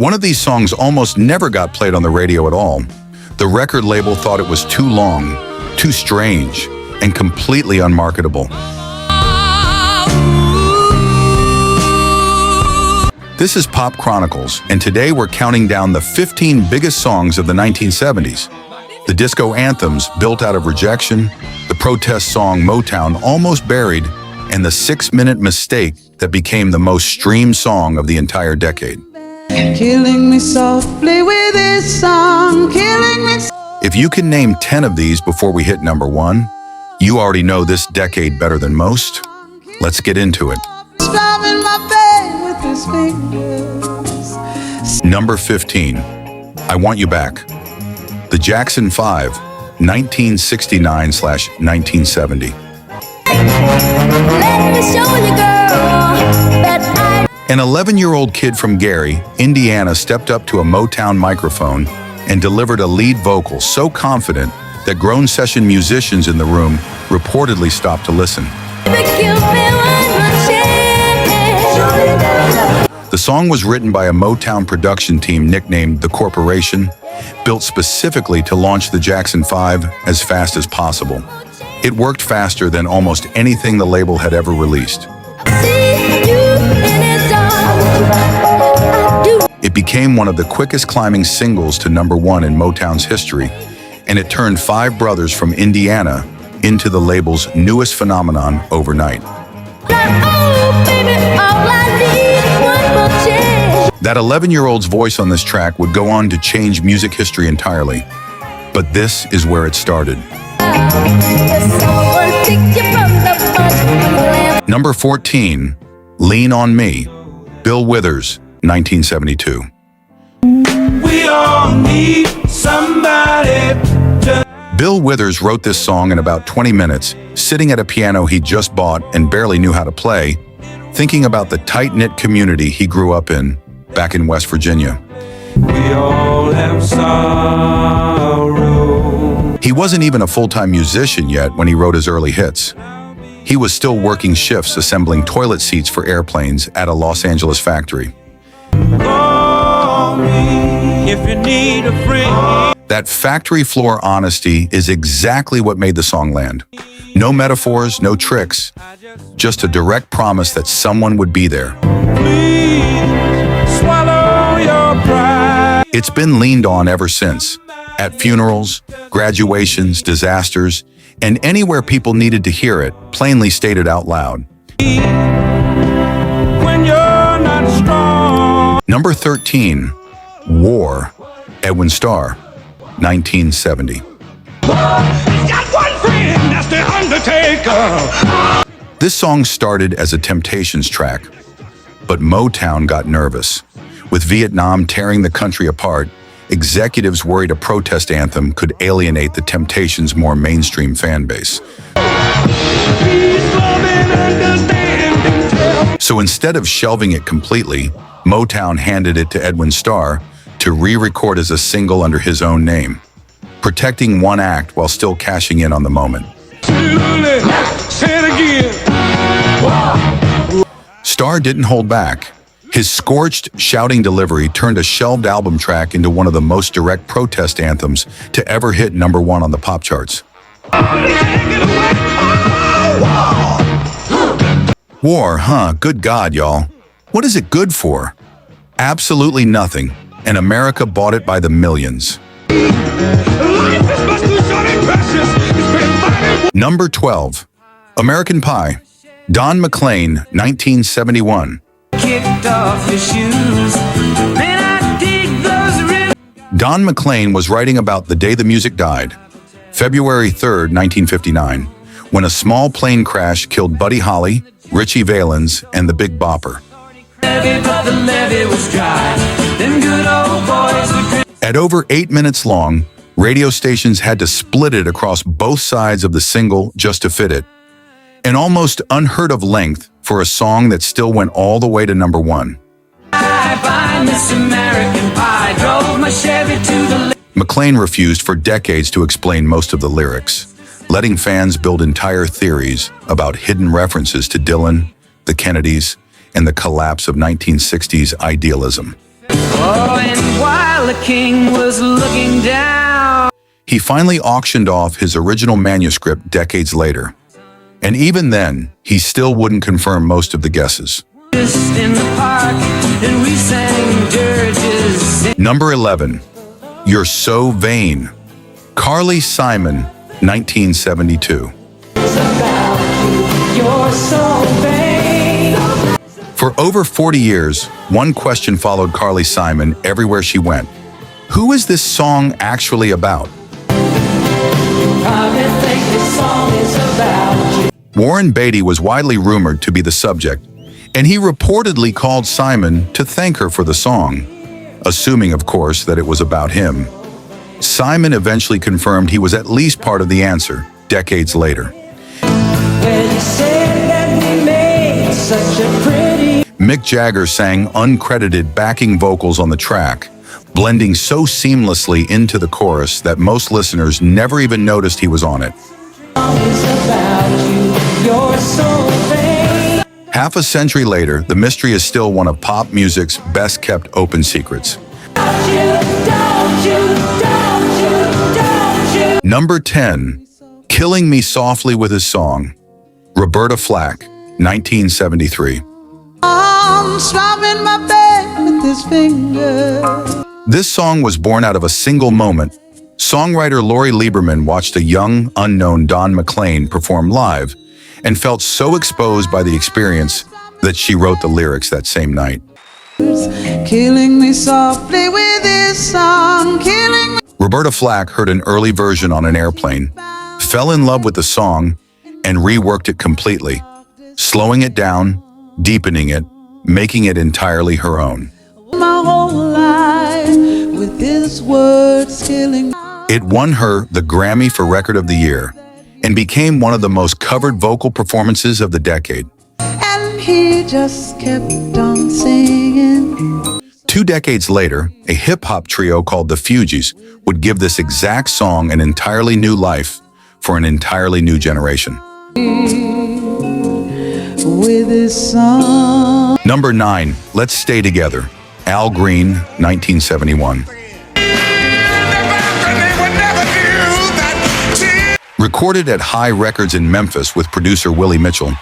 One of these songs almost never got played on the radio at all. The record label thought it was too long, too strange, and completely unmarketable. This is Pop Chronicles, and today we're counting down the 15 biggest songs of the 1970s. The disco anthems built out of rejection, the protest song Motown Almost Buried, and the 6-minute mistake that became the most streamed song of the entire decade. Killing me softly with this song, killing me. If you can name 10 of these before we hit number 1, you already know this decade better than most. Let's get into it. Strumming my pain with his fingers. Number 15, I Want You Back. The Jackson 5, 1969/1970. Let me show you, girl, that An 11-year-old kid from Gary, Indiana stepped up to a Motown microphone and delivered a lead vocal so confident that grown session musicians in the room reportedly stopped to listen. The song was written by a Motown production team nicknamed The Corporation, built specifically to launch the Jackson 5 as fast as possible. It worked faster than almost anything the label had ever released. It became one of the quickest climbing singles to number 1 in Motown's history, and it turned 5 brothers from Indiana into the label's newest phenomenon overnight. That 11-year-old's voice on this track would go on to change music history entirely, but this is where it started. Number 14, Lean on Me, Bill Withers, 1972. We all need somebody to... Bill Withers wrote this song in about 20 minutes, sitting at a piano he just bought and barely knew how to play, thinking about the tight-knit community he grew up in back in West Virginia. We all have sorrow. He wasn't even a full-time musician yet when he wrote his early hits. He was still working shifts assembling toilet seats for airplanes at a Los Angeles factory. Call me if you need a friend. That factory floor honesty is exactly what made the song land. No metaphors, no tricks, just a direct promise that someone would be there. Please swallow your pride. It's been leaned on ever since, at funerals, graduations, disasters, and anywhere people needed to hear it, plainly stated out loud. When you're not strong. Number 13, War, Edwin Starr, 1970. Got one friend, that's the Undertaker. This song started as a Temptations track, but Motown got nervous. With Vietnam tearing the country apart, executives worried a protest anthem could alienate the Temptations' more mainstream fan base. So instead of shelving it completely, Motown handed it to Edwin Starr to re-record as a single under his own name, protecting one act while still cashing in on the moment. Say it again. Starr didn't hold back. His scorched, shouting delivery turned a shelved album track into one of the most direct protest anthems to ever hit number 1 on the pop charts. War, huh? Good God, y'all. What is it good for? Absolutely nothing, and America bought it by the millions. Number 12, American Pie, Don McLean, 1971. Kicked off your shoes. Then I dig those rhythms. Don McLean was writing about the day the music died, February 3rd, 1959, when a small plane crash killed Buddy Holly, Richie Valens, and the Big Bopper. But the levee was dry. Them good old boys would... At over 8 minutes long, radio stations had to split it across both sides of the single just to fit it. An almost unheard of length for a song that still went all the way to number 1. McLean refused for decades to explain most of the lyrics, letting fans build entire theories about hidden references to Dylan, the Kennedys, and the collapse of 1960s idealism. Oh, and while the king was looking down, He finally auctioned off his original manuscript decades later. And even then, he still wouldn't confirm most of the guesses. just in the park, and we sang dirges. Number 11, You're So Vain. Carly Simon, 1972. You're so vain. For over 40 years, one question followed Carly Simon everywhere she went. Who is this song actually about? Probably think this song is about you. Warren Beatty was widely rumored to be the subject, and he reportedly called Simon to thank her for the song, assuming, of course, that it was about him. Simon eventually confirmed he was at least part of the answer, decades later. Well, you said that we made such a pretty. Mick Jagger sang uncredited backing vocals on the track, blending so seamlessly into the chorus that most listeners never even noticed he was on it. Song is about you. You're so vain. Half a century later, the mystery is still one of pop music's best-kept open secrets. Don't you. Number 10, Killing Me Softly with His Song. Roberta Flack, 1973. I'm swabbing my bed with his finger. This song was born out of a single moment. Songwriter Lori Lieberman watched a young, unknown Don McLean perform live and felt so exposed by the experience that she wrote the lyrics that same night. Killing me softly with his song, killing me. Roberta Flack heard an early version on an airplane, fell in love with the song, and reworked it completely, slowing it down, deepening it, making it entirely her own. My whole life with his words killing me. It won her the Grammy for Record of the Year and became one of the most covered vocal performances of the decade. And he just kept on singing. 2 decades later, a hip-hop trio called the Fugees would give this exact song an entirely new life for an entirely new generation. With his song. Number 9, Let's Stay Together. Al Green, 1971. Recorded at High Records in Memphis with producer Willie Mitchell,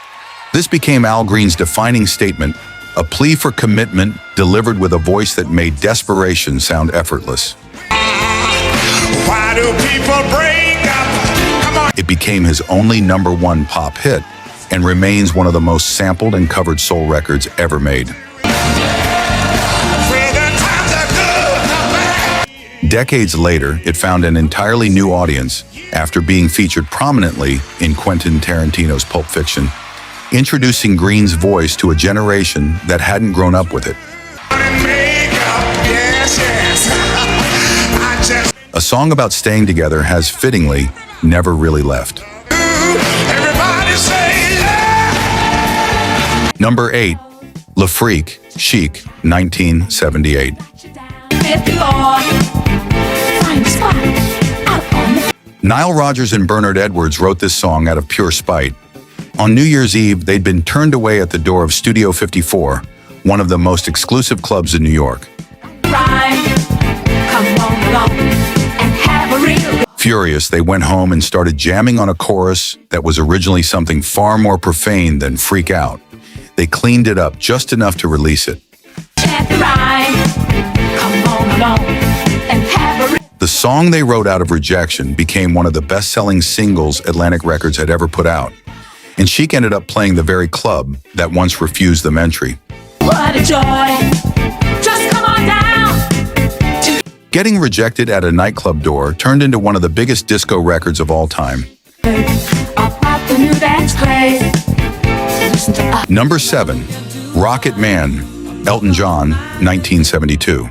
this became Al Green's defining statement, a plea for commitment delivered with a voice that made desperation sound effortless. Why do people break up? Come on. It became his only number 1 pop hit and remains one of the most sampled and covered soul records ever made. Decades later, it found an entirely new audience after being featured prominently in Quentin Tarantino's Pulp Fiction, introducing Green's voice to a generation that hadn't grown up with it. A song about staying together has fittingly never really left. Number 8, Le Freak, Chic, 1978. Nile Rodgers and Bernard Edwards wrote this song out of pure spite. On New Year's Eve, they'd been turned away at the door of Studio 54, one of the most exclusive clubs in New York. Furious, they went home and started jamming on a chorus that was originally something far more profane than Freak Out. They cleaned it up just enough to release it. The song they wrote out of rejection became one of the best-selling singles Atlantic Records had ever put out, and Chic ended up playing the very club that once refused them entry. What a joy. Just come on down. Getting rejected at a nightclub door turned into one of the biggest disco records of all time. About the new dance craze. Listen to us. Number 7, Rocket Man, Elton John, 1972.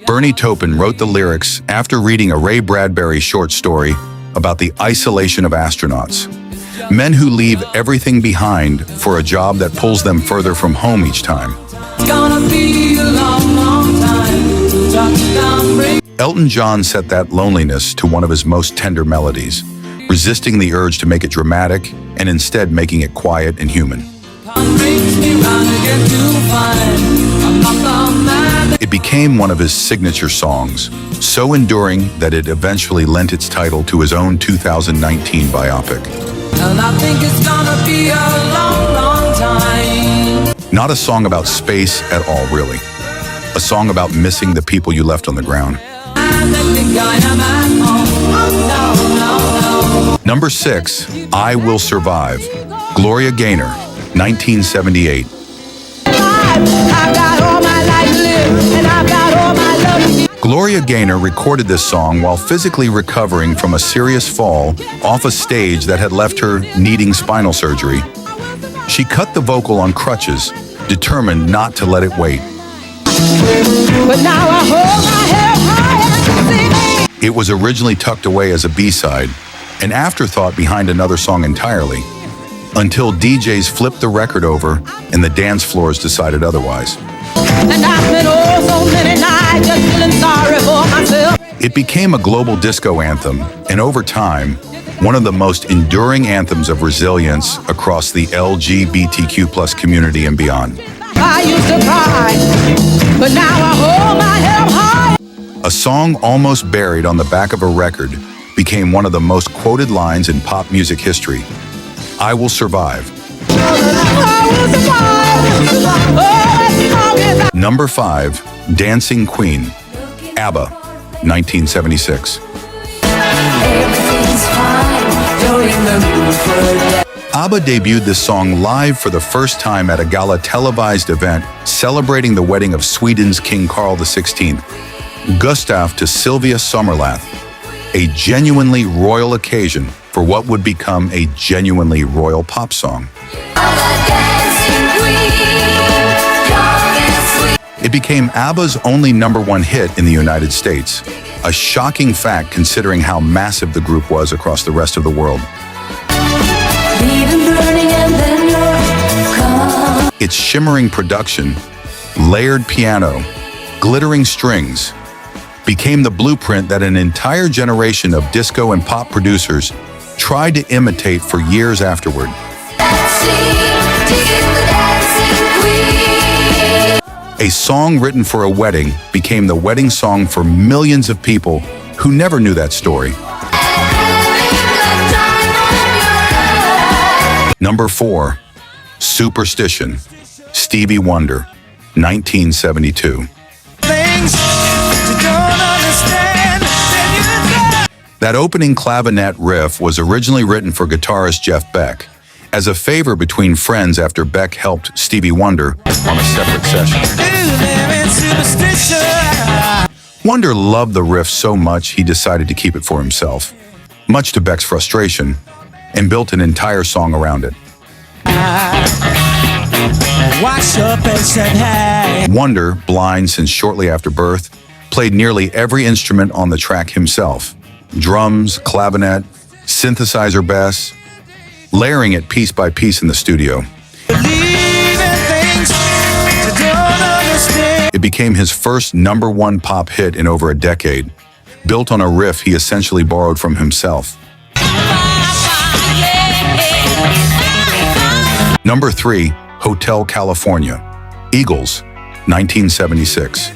Bernie Taupin wrote the lyrics after reading a Ray Bradbury short story about the isolation of astronauts. Men who leave everything behind for a job that pulls them further from home each time. It's gonna be a long, long time. Touchdown, bring. Elton John set that loneliness to one of his most tender melodies, resisting the urge to make it dramatic and instead making it quiet and human. Brings me round again to find I'm not the man. It became one of his signature songs, so enduring that it eventually lent its title to his own 2019 biopic. And I think it's gonna be a long, long time. Not a song about space at all, really. A song about missing the people you left on the ground. I think I am at home. Oh, no, no, no. Number 6, I Will Survive, Gloria Gaynor, 1978. I've got all my life to live, and I've got all my love to give. Gloria Gaynor recorded this song while physically recovering from a serious fall off a stage that had left her needing spinal surgery. She cut the vocal on crutches, determined not to let it wait. But now I hold my head high and sing. It was originally tucked away as a B-side, an afterthought behind another song entirely, until DJs flipped the record over and the dance floors decided otherwise. And I've been so many nights just feeling sorry for myself. It became a global disco anthem, and over time, one of the most enduring anthems of resilience across the LGBTQ+ community and beyond. I used to cry, but now I hold my head high. A song almost buried on the back of a record became one of the most quoted lines in pop music history. I Will Survive. I will survive. Oh, as long as I Number 5, Dancing Queen, ABBA, 1976. Everything's fine. You're in the mood for a day. ABBA debuted this song live for the first time at a gala televised event celebrating the wedding of Sweden's King Carl XVI, Gustaf to Sylvia Sommerlath, a genuinely royal occasion for what would become a genuinely royal pop song. It became ABBA's only #1 hit in the United States, a shocking fact considering how massive the group was across the rest of the world. Its shimmering production, layered piano, glittering strings, became the blueprint that an entire generation of disco and pop producers tried to imitate for years afterward. A song written for a wedding became the wedding song for millions of people who never knew that story. Number 4, Superstition, Stevie Wonder, 1972. That opening clavinet riff was originally written for guitarist Jeff Beck, as a favor between friends after Beck helped Stevie Wonder on a separate session. Wonder loved the riff so much he decided to keep it for himself, much to Beck's frustration, and built an entire song around it. Wonder, blind since shortly after birth, played nearly every instrument on the track himself: drums, clavinet, synthesizer bass, layering it piece by piece in the studio. It became his first #1 pop hit in over a decade, built on a riff he essentially borrowed from himself. Number 3, Hotel California, Eagles, 1976.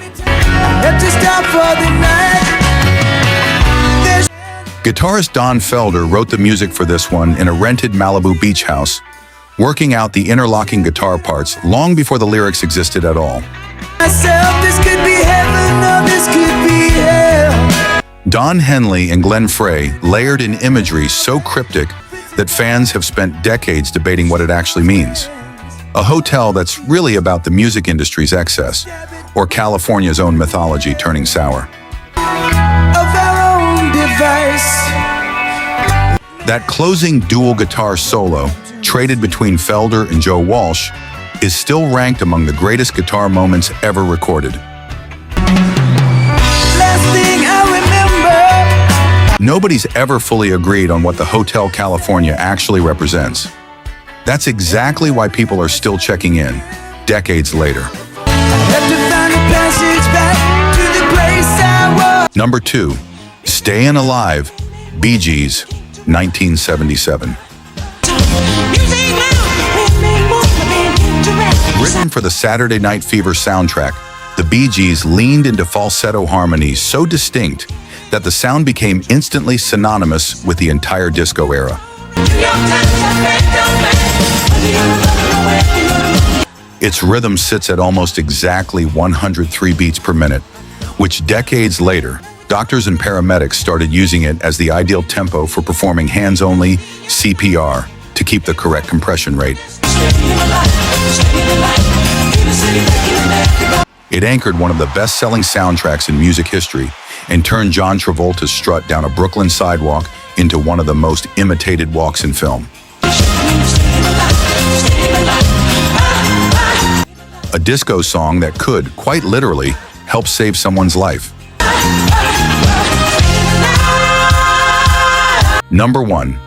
Guitarist Don Felder wrote the music for this one in a rented Malibu beach house, working out the interlocking guitar parts long before the lyrics existed at all. Don Henley and Glenn Frey layered in imagery so cryptic that fans have spent decades debating what it actually means. A hotel that's really about the music industry's excess, or California's own mythology turning sour. That closing dual guitar solo, traded between Felder and Joe Walsh, is still ranked among the greatest guitar moments ever recorded. Nobody's ever fully agreed on what the Hotel California actually represents. That's exactly why people are still checking in, decades later. Number 2, Stayin' Alive, Bee Gees, 1977. Written for the Saturday Night Fever soundtrack, the Bee Gees leaned into falsetto harmonies so distinct that the sound became instantly synonymous with the entire disco era. Its rhythm sits at almost exactly 103 beats per minute, which decades later, doctors and paramedics started using it as the ideal tempo for performing hands-only CPR to keep the correct compression rate. It anchored one of the best-selling soundtracks in music history and turned John Travolta's strut down a Brooklyn sidewalk into one of the most imitated walks in film. A disco song that could, quite literally, help save someone's life. Number 1.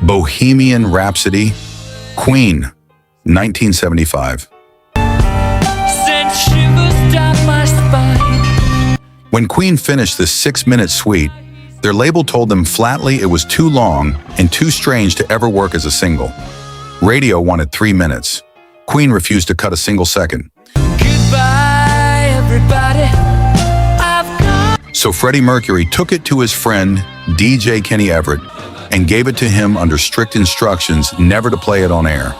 Bohemian Rhapsody, Queen, 1975. Sent shivers down my spine. When Queen finished this 6-minute suite, their label told them flatly it was too long and too strange to ever work as a single. Radio wanted 3 minutes. Queen refused to cut a single second. Goodbye, everybody. I've got So Freddie Mercury took it to his friend, DJ Kenny Everett, and gave it to him under strict instructions never to play it on air.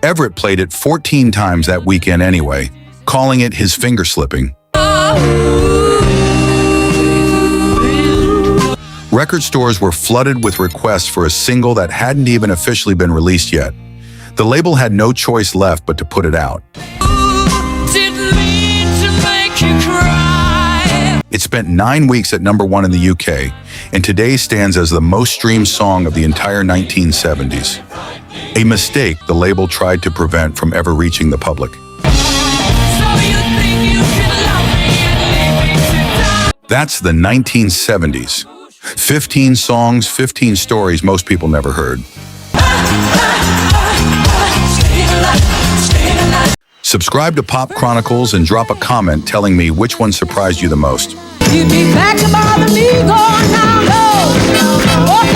Everett played it 14 times that weekend anyway, calling it his finger slipping. Record stores were flooded with requests for a single that hadn't even officially been released yet. The label had no choice left but to put it out. didn't mean to make you cry. It spent 9 weeks at number 1 in the UK, and today stands as the most streamed song of the entire 1970s. A mistake the label tried to prevent from ever reaching the public. So you think you can love me and leave me to die? That's the 1970s. 15 songs, 15 stories most people never heard. Subscribe to Pop Chronicles and drop a comment telling me which one surprised you the most. You'd be back to bother me going down low.